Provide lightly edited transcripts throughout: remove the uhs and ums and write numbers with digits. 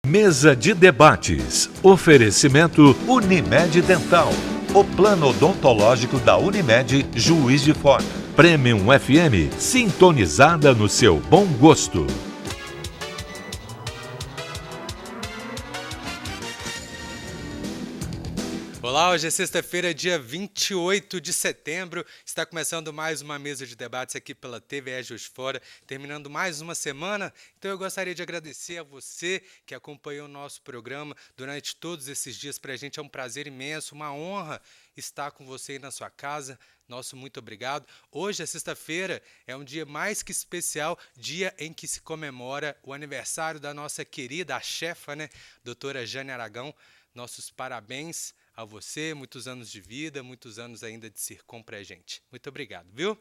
Mesa de debates. Oferecimento Unimed Dental. O plano odontológico da Unimed, Juiz de Fora. Premium FM, sintonizada no seu bom gosto. Olá, hoje é sexta-feira, dia 28 de setembro. Está começando mais uma mesa de debates aqui pela TVE Juiz de Fora, terminando mais uma semana. Então eu gostaria de agradecer a você que acompanhou o nosso programa durante todos esses dias. Para a gente é um prazer imenso, uma honra estar com você aí na sua casa. Nosso muito obrigado. Hoje, é sexta-feira, é um dia mais que especial, dia em que se comemora o aniversário da nossa querida, a chefa, doutora Jane Aragão. Nossos parabéns a você, muitos anos de vida, muitos anos ainda de Sircom pra gente. Muito obrigado, viu?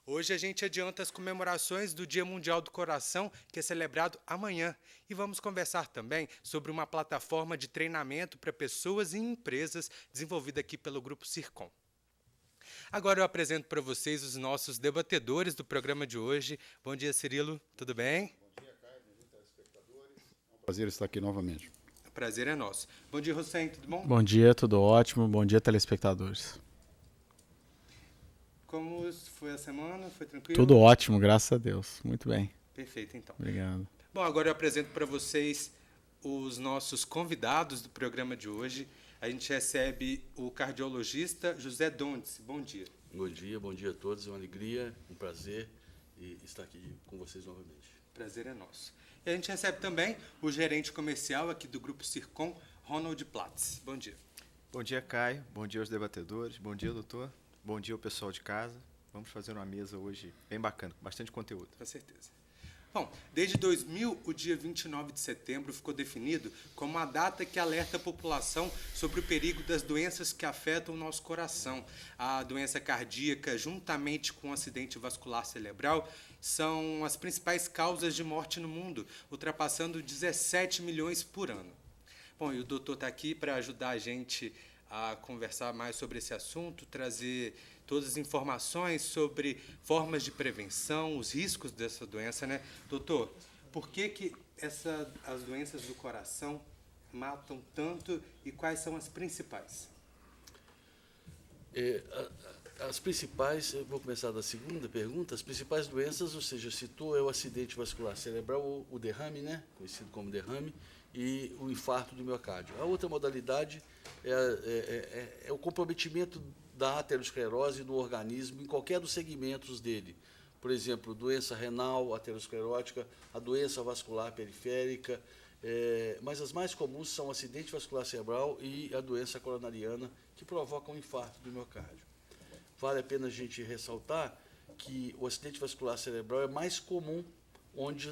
Hoje a gente adianta as comemorações do Dia Mundial do Coração, que é celebrado amanhã. E vamos conversar também sobre uma plataforma de treinamento para pessoas e empresas desenvolvida aqui pelo Grupo Sircom. Agora eu apresento para vocês os nossos debatedores do programa de hoje. Bom dia, Cirilo. Tudo bem? Bom dia, Caio. Bom dia, telespectadores. É um prazer estar aqui novamente. O prazer é nosso. Bom dia, Hussein. Tudo bom? Bom dia, tudo ótimo. Bom dia, telespectadores. Como foi a semana? Foi tranquilo? Tudo ótimo, graças a Deus. Muito bem. Perfeito, então. Obrigado. Bom, agora eu apresento para vocês os nossos convidados do programa de hoje. A gente recebe o cardiologista José Dontes. Bom dia. Bom dia a todos. É uma alegria, um prazer estar aqui com vocês novamente. Prazer é nosso. E a gente recebe também o gerente comercial aqui do Grupo Sircom, Ronald Platz. Bom dia. Bom dia, Caio. Bom dia aos debatedores. Bom dia, doutor. Bom dia ao pessoal de casa. Vamos fazer uma mesa hoje bem bacana, com bastante conteúdo. Com certeza. Bom, desde 2000, o dia 29 de setembro ficou definido como a data que alerta a população sobre o perigo das doenças que afetam o nosso coração. A doença cardíaca, juntamente com o acidente vascular cerebral, são as principais causas de morte no mundo, ultrapassando 17 milhões por ano. Bom, e o doutor está aqui para ajudar a gente a conversar mais sobre esse assunto, trazer todas as informações sobre formas de prevenção, os riscos dessa doença, Doutor, por que as doenças do coração matam tanto e quais são as principais? As principais, eu vou começar da segunda pergunta, as principais doenças, ou seja, citou é o acidente vascular cerebral, o derrame, conhecido como derrame, e o infarto do miocárdio. A outra modalidade é o comprometimento da aterosclerose no organismo, em qualquer dos segmentos dele. Por exemplo, doença renal, aterosclerótica, a doença vascular periférica, mas as mais comuns são o acidente vascular cerebral e a doença coronariana, que provocam o infarto do miocárdio. Vale a pena a gente ressaltar que o acidente vascular cerebral é mais comum onde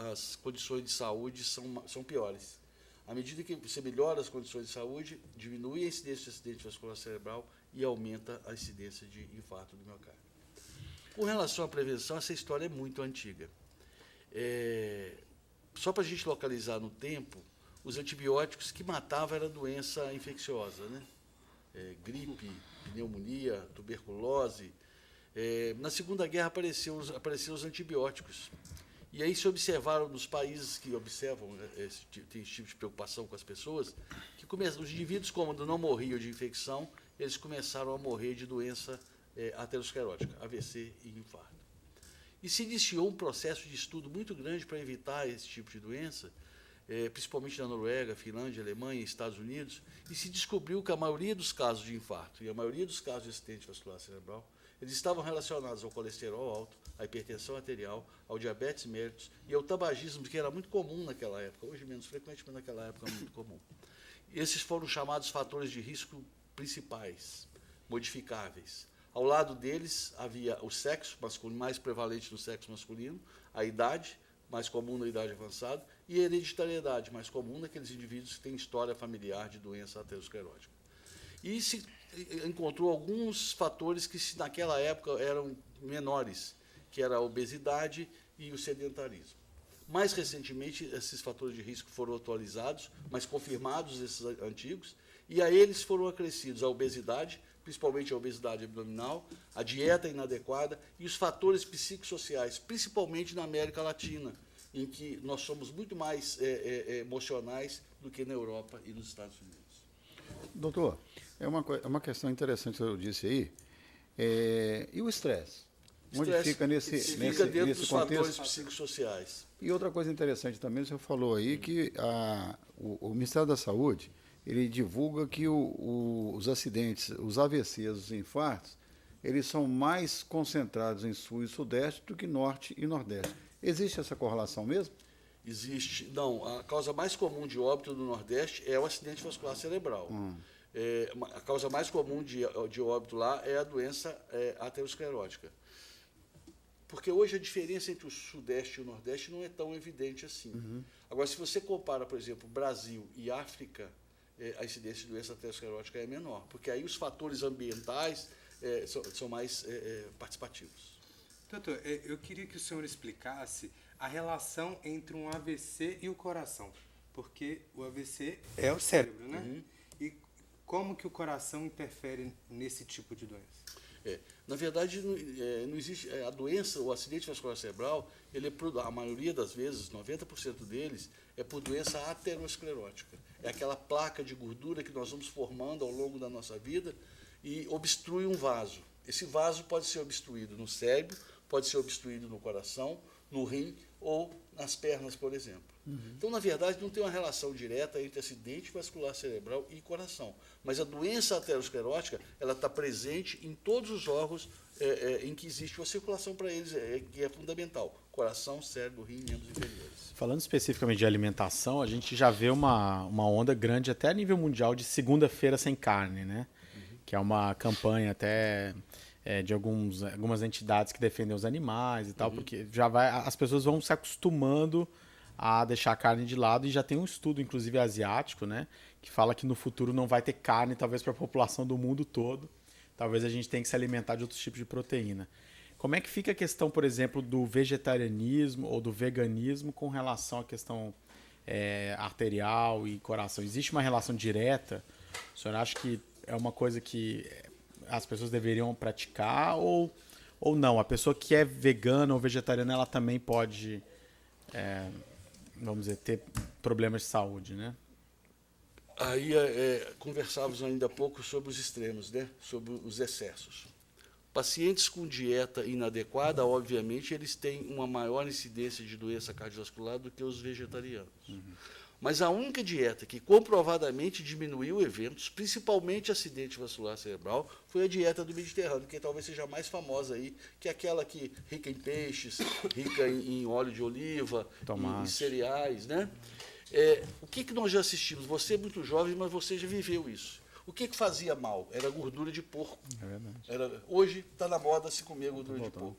as condições de saúde são piores. À medida que você melhora as condições de saúde, diminui a incidência de acidente vascular cerebral e aumenta a incidência de infarto do miocárdio. Com relação à prevenção, essa história é muito antiga. Só para a gente localizar no tempo, os antibióticos que matavam era doença infecciosa, gripe, pneumonia, tuberculose. Na Segunda Guerra apareceram os antibióticos. E aí se observaram nos países que observam, tem esse tipo de preocupação com as pessoas, que os indivíduos, como não morriam de infecção, eles começaram a morrer de doença aterosclerótica, AVC e infarto. E se iniciou um processo de estudo muito grande para evitar esse tipo de doença, principalmente na Noruega, Finlândia, Alemanha, Estados Unidos, e se descobriu que a maioria dos casos de infarto e a maioria dos casos de acidente vascular cerebral, eles estavam relacionados ao colesterol alto, à hipertensão arterial, ao diabetes mellitus e ao tabagismo, que era muito comum naquela época, hoje menos frequente, mas naquela época era muito comum. Esses foram chamados fatores de risco principais, modificáveis. Ao lado deles havia o sexo masculino, mais prevalente no sexo masculino, a idade, mais comum na idade avançada, e a hereditariedade, mais comum naqueles indivíduos que têm história familiar de doença aterosclerótica. E se encontrou alguns fatores que naquela época eram menores, que era a obesidade e o sedentarismo. Mais recentemente, esses fatores de risco foram atualizados, mas confirmados esses antigos, e a eles foram acrescidos a obesidade, principalmente a obesidade abdominal, a dieta inadequada e os fatores psicossociais, principalmente na América Latina, em que nós somos muito mais emocionais do que na Europa e nos Estados Unidos. Doutor, é uma questão interessante que eu disse aí. E o estresse? Onde fica nesse dentro dos contexto? fatores psicossociais. E outra coisa interessante também, você falou aí que o Ministério da Saúde, ele divulga que os acidentes, os AVCs, os infartos, eles são mais concentrados em sul e sudeste do que norte e nordeste. Existe essa correlação mesmo? Existe. Não, a causa mais comum de óbito no Nordeste é o acidente vascular cerebral. A causa mais comum de óbito lá é a doença aterosclerótica. Porque hoje a diferença entre o Sudeste e o Nordeste não é tão evidente assim. Agora, se você compara, por exemplo, Brasil e África, a incidência de doença aterosclerótica é menor, porque aí os fatores ambientais são mais participativos. Doutor, eu queria que o senhor explicasse a relação entre um AVC e o coração, porque o AVC é o cérebro, né? E como que o coração interfere nesse tipo de doença? Na verdade, não existe a doença, o acidente vascular cerebral, a maioria das vezes, 90% deles, é por doença aterosclerótica. É aquela placa de gordura que nós vamos formando ao longo da nossa vida e obstrui um vaso. Esse vaso pode ser obstruído no cérebro, pode ser obstruído no coração, no rim ou nas pernas, por exemplo. Então, na verdade, não tem uma relação direta entre acidente vascular cerebral e coração. Mas a doença aterosclerótica, ela está presente em todos os órgãos em que existe uma circulação para eles, que é fundamental. Coração, cérebro, rim e membros inferiores. Falando especificamente de alimentação, a gente já vê uma onda grande até a nível mundial de segunda-feira sem carne, né? Que é uma campanha até de algumas entidades que defendem os animais e tal, porque as pessoas vão se acostumando a deixar a carne de lado, e já tem um estudo, inclusive asiático, né, que fala que no futuro não vai ter carne, talvez, para a população do mundo todo. Talvez a gente tenha que se alimentar de outros tipos de proteína. Como é que fica a questão, por exemplo, do vegetarianismo ou do veganismo com relação à questão arterial e coração? Existe uma relação direta? O senhor acha que é uma coisa que as pessoas deveriam praticar ou não? A pessoa que é vegana ou vegetariana, ela também pode, vamos dizer, ter problemas de saúde, né? Aí conversávamos ainda há pouco sobre os extremos, né? Sobre os excessos. Pacientes com dieta inadequada, obviamente, eles têm uma maior incidência de doença cardiovascular do que os vegetarianos. Mas a única dieta que comprovadamente diminuiu eventos, principalmente acidente vascular cerebral, foi a dieta do Mediterrâneo, que talvez seja a mais famosa aí, que é aquela que rica em peixes, rica em óleo de oliva, em cereais, né? O que nós já assistimos? Você é muito jovem, mas você já viveu isso. O que fazia mal? Era gordura de porco. É verdade. Hoje está na moda se comer gordura de porco.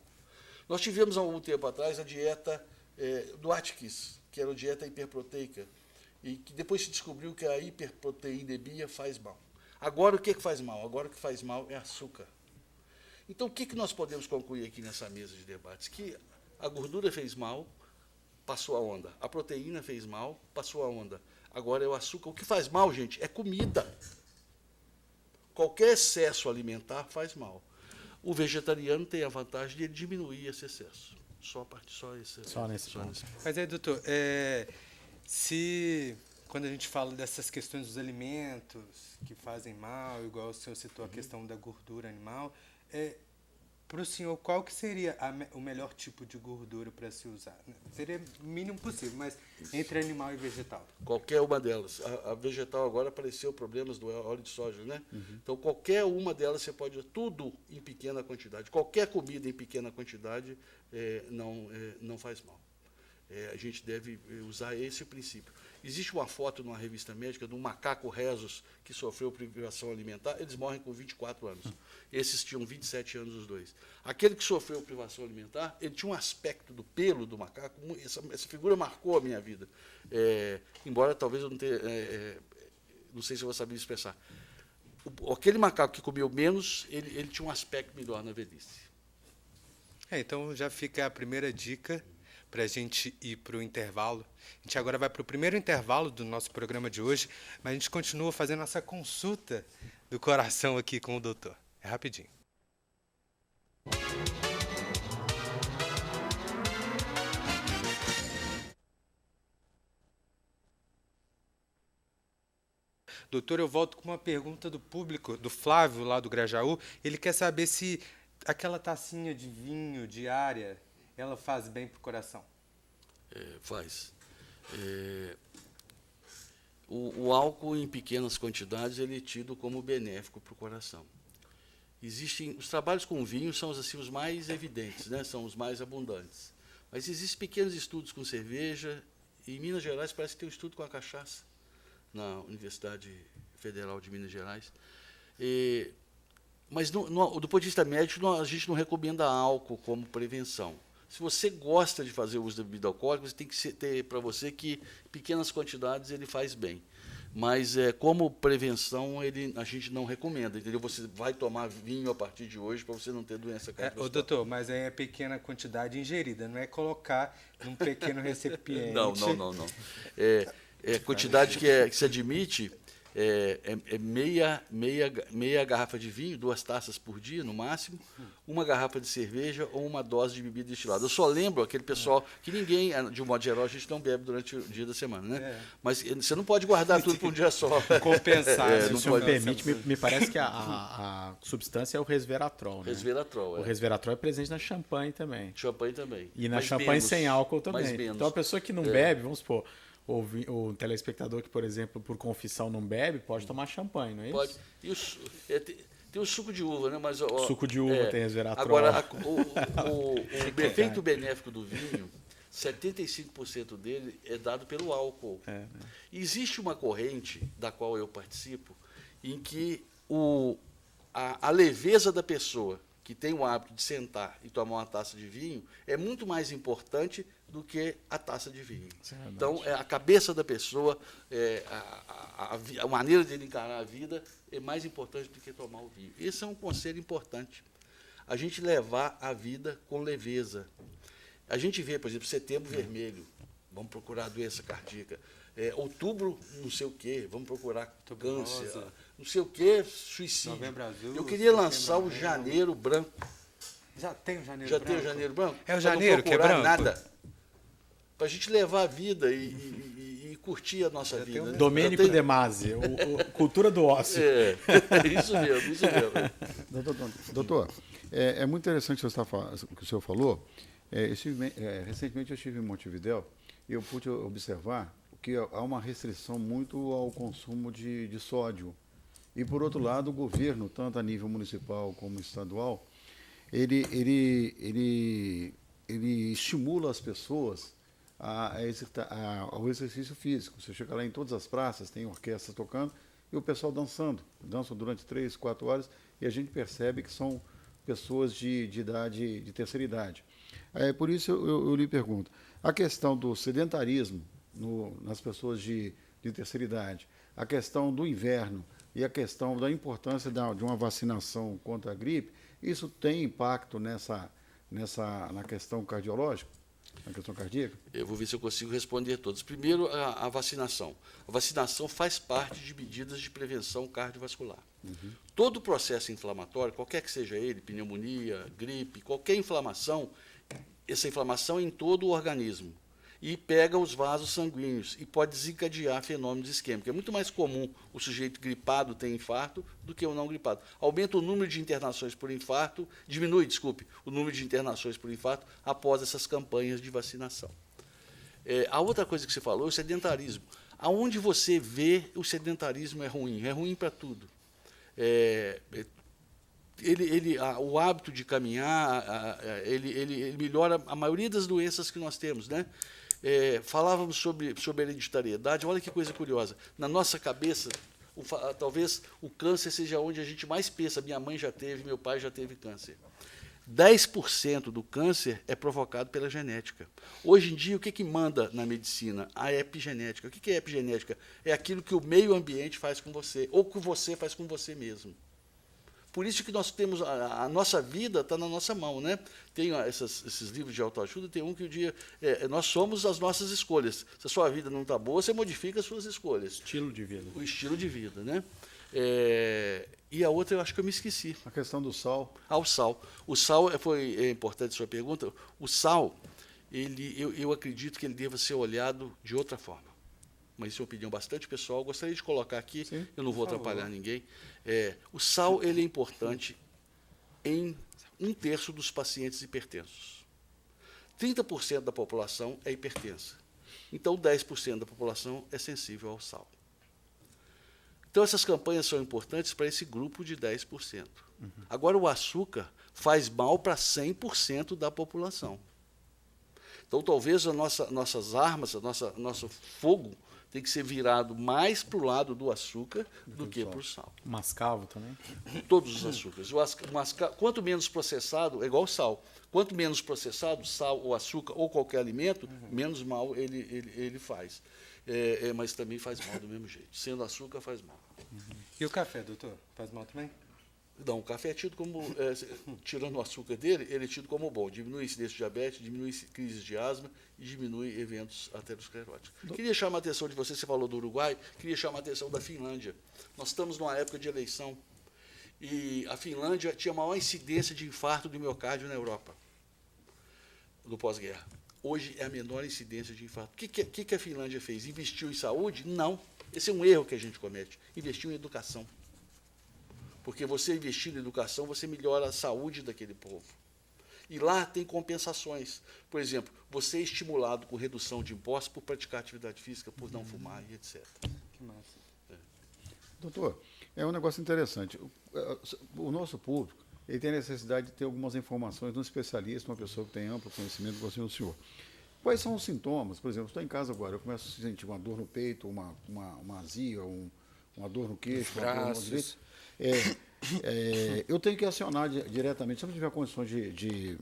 Nós tivemos há algum tempo atrás a dieta do Atkins, que era uma dieta hiperproteica, e que depois se descobriu que a hiperproteinemia faz mal. Agora, o que faz mal? Agora, o que faz mal é açúcar. Então, o que nós podemos concluir aqui nessa mesa de debates? Que a gordura fez mal, passou a onda. A proteína fez mal, passou a onda. Agora é o açúcar. O que faz mal, gente, é comida. Qualquer excesso alimentar faz mal. O vegetariano tem a vantagem de diminuir esse excesso. Só nesse ponto. Mas aí, doutor, quando a gente fala dessas questões dos alimentos que fazem mal, igual o senhor citou a questão da gordura animal, para o senhor, qual que seria o melhor tipo de gordura para se usar? Seria o mínimo possível, mas entre animal e vegetal. Qualquer uma delas. A vegetal agora apareceu problemas do óleo de soja, né? Então, qualquer uma delas você pode usar, tudo em pequena quantidade. Qualquer comida em pequena quantidade não faz mal. A gente deve usar esse princípio. Existe uma foto numa revista médica de um macaco rhesus que sofreu privação alimentar. Eles morrem com 24 anos. Esses tinham 27 anos os dois. Aquele que sofreu privação alimentar, ele tinha um aspecto do pelo do macaco. Essa figura marcou a minha vida. Embora talvez eu não tenha... não sei se eu vou saber expressar. Aquele macaco que comeu menos, ele tinha um aspecto melhor na velhice. Então já fica a primeira dica para a gente ir para o intervalo. A gente agora vai para o primeiro intervalo do nosso programa de hoje, mas a gente continua fazendo nossa consulta do coração aqui com o doutor. É rapidinho. Doutor, eu volto com uma pergunta do público, do Flávio, lá do Grajaú. Ele quer saber se aquela tacinha de vinho diária, ela faz bem para o coração. Faz. O álcool em pequenas quantidades ele é tido como benéfico para o coração. Existem os trabalhos com vinho são assim, os mais evidentes, né? São os mais abundantes. Mas existem pequenos estudos com cerveja. E em Minas Gerais parece que tem um estudo com a cachaça na Universidade Federal de Minas Gerais. Mas do ponto de vista médico, a gente não recomenda álcool como prevenção. Se você gosta de fazer uso da bebida alcoólica, você tem que ter para você que em pequenas quantidades ele faz bem. Mas como prevenção, a gente não recomenda, entendeu? Você vai tomar vinho a partir de hoje para você não ter doença cardiovascular. Doutor, mas é pequena quantidade ingerida, não é colocar num pequeno recipiente. Não. A quantidade que se admite meia garrafa de vinho, 2 taças por dia, no máximo, uma garrafa de cerveja ou uma dose de bebida destilada. Eu só lembro aquele pessoal que ninguém, de um modo geral, a gente não bebe durante o dia da semana, né? Mas você não pode guardar tudo para um dia só. Compensar. Se o senhor me permite, me parece que a substância é o resveratrol, né? Resveratrol, O resveratrol é presente na champanhe também. Champanhe também. E na Mas champanhe menos, sem álcool mas também. menos. Então a pessoa que não bebe, vamos supor, o telespectador que, por exemplo, por confissão não bebe, pode tomar champanhe, não é isso? Pode. E tem o suco de uva, né? Mas, Suco de uva tem resveratrol. Agora, o efeito benéfico do vinho, 75% dele é dado pelo álcool. Né? Existe uma corrente da qual eu participo em que a leveza da pessoa que tem o hábito de sentar e tomar uma taça de vinho é muito mais importante do que a taça de vinho. Então, a cabeça da pessoa, a maneira dele encarar a vida é mais importante do que tomar o vinho. Esse é um conselho importante. A gente levar a vida com leveza. A gente vê, por exemplo, Setembro Vermelho, vamos procurar doença cardíaca. Outubro, não sei o quê, vamos procurar câncer. Não sei o quê, suicídio. Novembro Azul, Eu queria lançar o Janeiro Branco. Já tem o Janeiro Já Branco? tem o Janeiro Branco? É o Janeiro que é branco? Nada. Para a gente levar a vida e curtir a nossa vida. Domênico De Masi, cultura do ócio. Isso mesmo. Doutor, é muito interessante o que o senhor falou. Recentemente eu estive em Montevidéu e eu pude observar que há uma restrição muito ao consumo de sódio. E, por outro lado, o governo, tanto a nível municipal como estadual, ele estimula as pessoas ao exercício físico. Você chega lá em todas as praças, tem orquestras tocando e o pessoal dançam durante 3, 4 horas e a gente percebe que são pessoas de terceira idade. Por isso eu lhe pergunto, a questão do sedentarismo nas pessoas de terceira idade, a questão do inverno e a questão da importância de uma vacinação contra a gripe, isso tem impacto na questão cardiológica? Na questão cardíaca? Eu vou ver se eu consigo responder todos. Primeiro, a vacinação. A vacinação faz parte de medidas de prevenção cardiovascular. Todo o processo inflamatório, qualquer que seja ele, pneumonia, gripe, qualquer inflamação, essa inflamação é em todo o organismo e pega os vasos sanguíneos e pode desencadear fenômenos isquêmicos. É muito mais comum o sujeito gripado ter infarto do que o não gripado. Aumenta o número de internações por infarto, diminui, o número de internações por infarto após essas campanhas de vacinação. A outra coisa que você falou é o sedentarismo. Aonde você vê o sedentarismo é ruim para tudo. O hábito de caminhar, ele melhora a maioria das doenças que nós temos, né? Falávamos sobre hereditariedade, olha que coisa curiosa. Na nossa cabeça, talvez o câncer seja onde a gente mais pensa. Minha mãe já teve, meu pai já teve câncer. 10% do câncer é provocado pela genética. Hoje em dia, o que manda na medicina? A epigenética. O que é epigenética? É aquilo que o meio ambiente faz com você, ou que você faz com você mesmo. Por isso que nós temos, a nossa vida está na nossa mão, né? Tem esses livros de autoajuda, tem um que nós somos as nossas escolhas. Se a sua vida não está boa, você modifica as suas escolhas. Estilo de vida. O estilo de vida, né? E a outra eu acho que eu me esqueci. A questão do sal. O sal. O sal foi importante a sua pergunta. O sal, eu acredito que ele deva ser olhado de outra forma. mas isso é uma opinião bastante pessoal, gostaria de colocar aqui, Sim, eu não vou por favor. atrapalhar ninguém. O sal ele é importante em 1/3 dos pacientes hipertensos. 30% da população é hipertensa. Então, 10% da população é sensível ao sal. Então, essas campanhas são importantes para esse grupo de 10%. Agora, o açúcar faz mal para 100% da população. Então, talvez nossas armas, nosso fogo tem que ser virado mais para o lado do açúcar do que para o sal. Mascavo também. Todos os açúcares. Quanto menos processado, é igual sal. Quanto menos processado, sal ou açúcar ou qualquer alimento, menos mal ele faz. Mas também faz mal do mesmo jeito. Sendo açúcar, faz mal. E o café, doutor? Faz mal também? Não, o café é tido como, tirando o açúcar dele, ele é tido como bom. Diminui a incidência de diabetes, diminui crises de asma e diminui eventos ateroscleróticos. Queria chamar a atenção de você falou do Uruguai, queria chamar a atenção da Finlândia. Nós estamos numa época de eleição e a Finlândia tinha a maior incidência de infarto do miocárdio na Europa, no pós-guerra. Hoje é a menor incidência de infarto. O que a Finlândia fez? Investiu em saúde? Não. Esse é um erro que a gente comete. Investiu em educação. Porque você investindo em educação, você melhora a saúde daquele povo. E lá tem compensações. Por exemplo, você é estimulado com redução de impostos por praticar atividade física, por não fumar e etc. Que massa. Doutor, é um negócio interessante. O nosso público ele tem a necessidade de ter algumas informações de um especialista, uma pessoa que tem amplo conhecimento, como o senhor. Quais são os sintomas? Por exemplo, estou em casa agora, eu começo a sentir uma dor no peito, uma azia, uma dor no queixo, uma dor no direito. Eu tenho que acionar diretamente, se eu não tiver condições de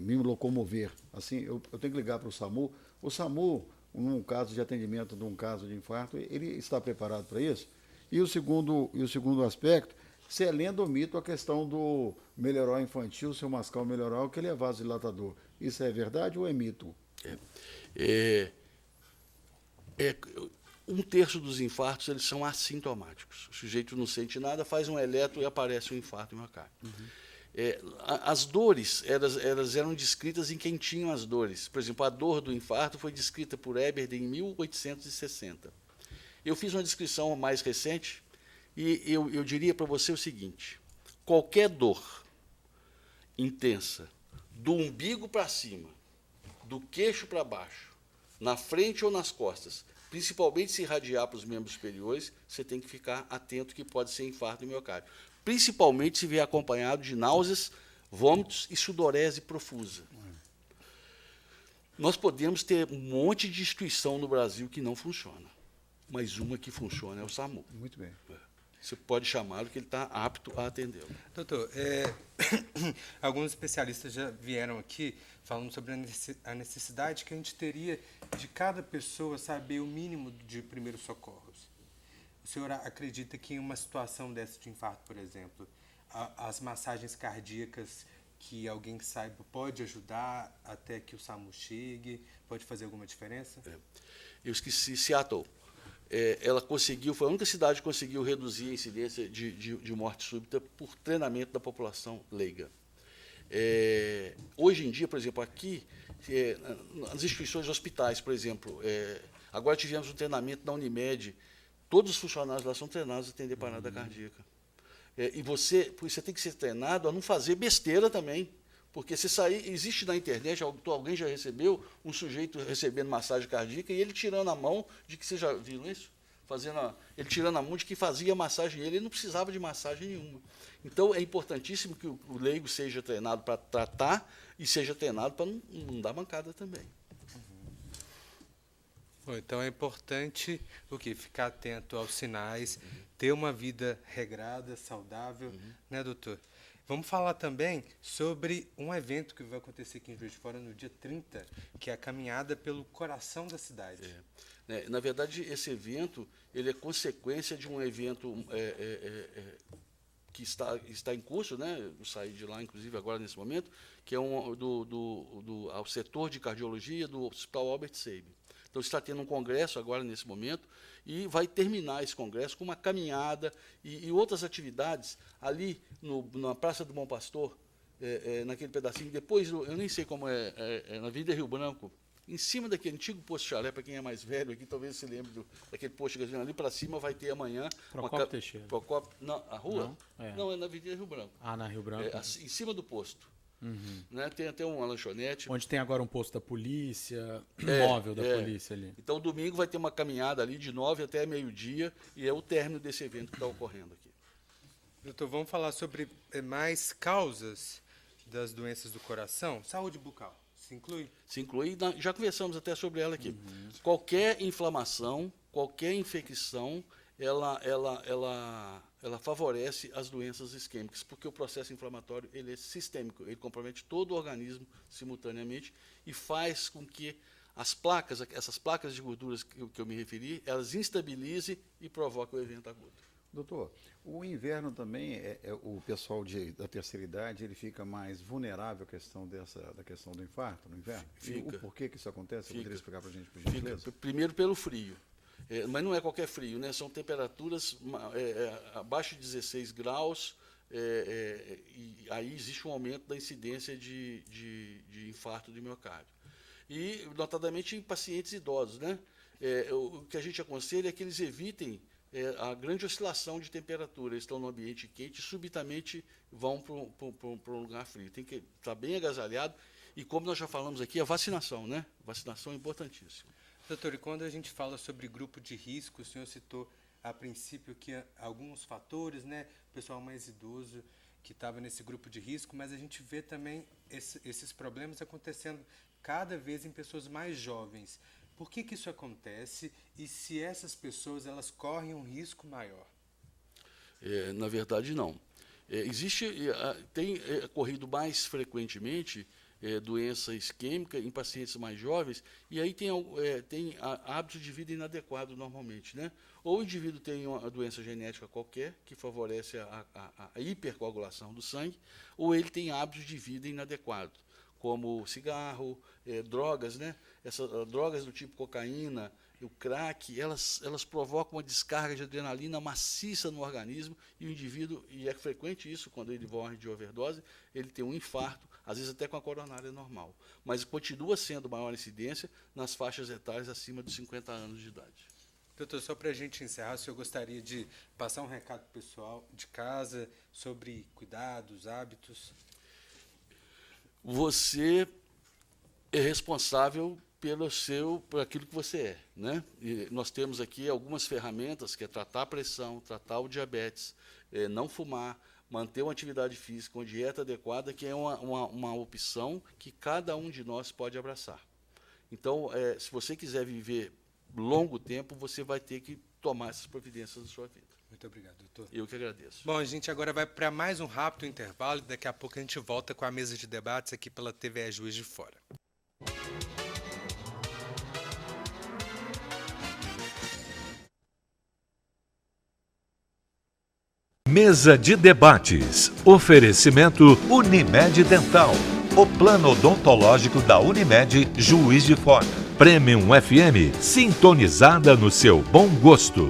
me locomover, assim, eu tenho que ligar para o SAMU. O SAMU, num caso de atendimento de um caso de infarto, ele está preparado para isso? E o segundo aspecto, se é lenda ou mito a questão do melhoral infantil, seu mascar o melhoral, que ele é vasodilatador. Isso é verdade ou é mito? 1/3 dos infartos eles são assintomáticos. O sujeito não sente nada, faz um eletro e aparece um infarto miocárdio. As dores elas eram descritas em quem tinha as dores. Por exemplo, a dor do infarto foi descrita por Eberle em 1860. Eu fiz uma descrição mais recente e eu diria para você o seguinte: qualquer dor intensa, do umbigo para cima, do queixo para baixo, na frente ou nas costas, principalmente se irradiar para os membros superiores, você tem que ficar atento que pode ser infarto do miocárdio. Principalmente se vier acompanhado de náuseas, vômitos e sudorese profusa. Nós podemos ter um monte de instituição no Brasil que não funciona, mas uma que funciona é o SAMU. Muito bem. Você pode chamá-lo que ele está apto a atendê-lo. Doutor, alguns especialistas já vieram aqui falando sobre a necessidade que a gente teria de cada pessoa saber o mínimo de primeiros socorros. O senhor acredita que em uma situação dessa de infarto, por exemplo, as massagens cardíacas que alguém que saiba pode ajudar até que o SAMU chegue? Pode fazer alguma diferença? Eu esqueci Seattle. Ela foi a única cidade que conseguiu reduzir a incidência de morte súbita por treinamento da população leiga. Hoje em dia, por exemplo, aqui, nas instituições hospitais, por exemplo, agora tivemos um treinamento na Unimed, todos os funcionários lá são treinados a atender parada cardíaca. E você tem que ser treinado a não fazer besteira também. Porque se sair, existe na internet, alguém já recebeu um sujeito recebendo massagem cardíaca e ele tirando a mão de que, você já viu isso? Ele tirando a mão de que fazia massagem ele não precisava de massagem nenhuma. Então é importantíssimo que o leigo seja treinado para tratar e seja treinado para não dar mancada também. Bom, então é importante ficar atento aos sinais, ter uma vida regrada, saudável, né, doutor? Vamos falar também sobre um evento que vai acontecer aqui em Juiz de Fora no dia 30, que é a caminhada pelo coração da cidade. Na verdade, esse evento ele é consequência de um evento que está em curso, né? Eu saí de lá, inclusive, agora nesse momento, que é ao setor de cardiologia do Hospital Albert Sabin. Então, está tendo um congresso agora, nesse momento, e vai terminar esse congresso com uma caminhada e outras atividades ali na Praça do Bom Pastor, naquele pedacinho. Depois, eu nem sei como na Avenida Rio Branco, em cima daquele antigo posto Chalé, para quem é mais velho aqui, talvez se lembre daquele posto de gasolina ali para cima, vai ter amanhã... Procópio Teixeira. Não, a rua? Não? Não, é na Avenida Rio Branco. Na Rio Branco. Em cima do posto. Né? Tem até uma lanchonete. Onde tem agora um posto da polícia, móvel da polícia ali. Então, domingo vai ter uma caminhada ali de 9 até meio-dia, e é o término desse evento que está ocorrendo aqui. Doutor, vamos falar sobre mais causas das doenças do coração? Saúde bucal, se inclui? Se inclui, já conversamos até sobre ela aqui. Qualquer inflamação, qualquer infecção, ela favorece as doenças isquêmicas, porque o processo inflamatório ele é sistêmico, ele compromete todo o organismo simultaneamente e faz com que essas placas de gorduras que eu me referi, elas instabilizem e provoquem o evento agudo. Doutor, o inverno também, o pessoal da terceira idade, ele fica mais vulnerável à questão da questão do infarto no inverno? Fica. O porquê que isso acontece? Você poderia explicar para a gente, por Fica. gentileza? Primeiro pelo frio. Mas não é qualquer frio, né? São temperaturas abaixo de 16 graus, e aí existe um aumento da incidência de infarto de miocárdio. E, notadamente, em pacientes idosos, né? O que a gente aconselha é que eles evitem a grande oscilação de temperatura. Eles estão no ambiente quente e subitamente vão para um lugar frio. Tem que estar bem agasalhado. E como nós já falamos aqui, a vacinação, né? Vacinação é importantíssima. Doutor, e quando a gente fala sobre grupo de risco, o senhor citou a princípio que alguns fatores, né? O pessoal mais idoso que estava nesse grupo de risco, mas a gente vê também esses problemas acontecendo cada vez em pessoas mais jovens. Por que isso acontece e se essas pessoas elas correm um risco maior? Na verdade, não. Tem ocorrido mais frequentemente doença isquêmica em pacientes mais jovens, e aí tem hábitos de vida inadequados normalmente, né? Ou o indivíduo tem uma doença genética qualquer, que favorece a hipercoagulação do sangue, ou ele tem hábitos de vida inadequados, como cigarro, drogas, né? Essas drogas do tipo cocaína, o crack, elas provocam uma descarga de adrenalina maciça no organismo, e o indivíduo, e é frequente isso, quando ele morre de overdose, ele tem um infarto, às vezes até com a coronária normal. Mas continua sendo maior incidência nas faixas etárias acima de 50 anos de idade. Doutor, só para a gente encerrar, o senhor gostaria de passar um recado pessoal de casa sobre cuidados, hábitos? Você é responsável por aquilo que você é, né? E nós temos aqui algumas ferramentas, que é tratar a pressão, tratar o diabetes, não fumar, manter uma atividade física, uma dieta adequada, que é uma opção que cada um de nós pode abraçar. Então, se você quiser viver longo tempo, você vai ter que tomar essas providências na sua vida. Muito obrigado, doutor. Eu que agradeço. Bom, a gente agora vai para mais um rápido intervalo e daqui a pouco a gente volta com a mesa de debates aqui pela TVE Juiz de Fora. Mesa de debates. Oferecimento Unimed Dental. O plano odontológico da Unimed Juiz de Fora. Premium FM, sintonizada no seu bom gosto.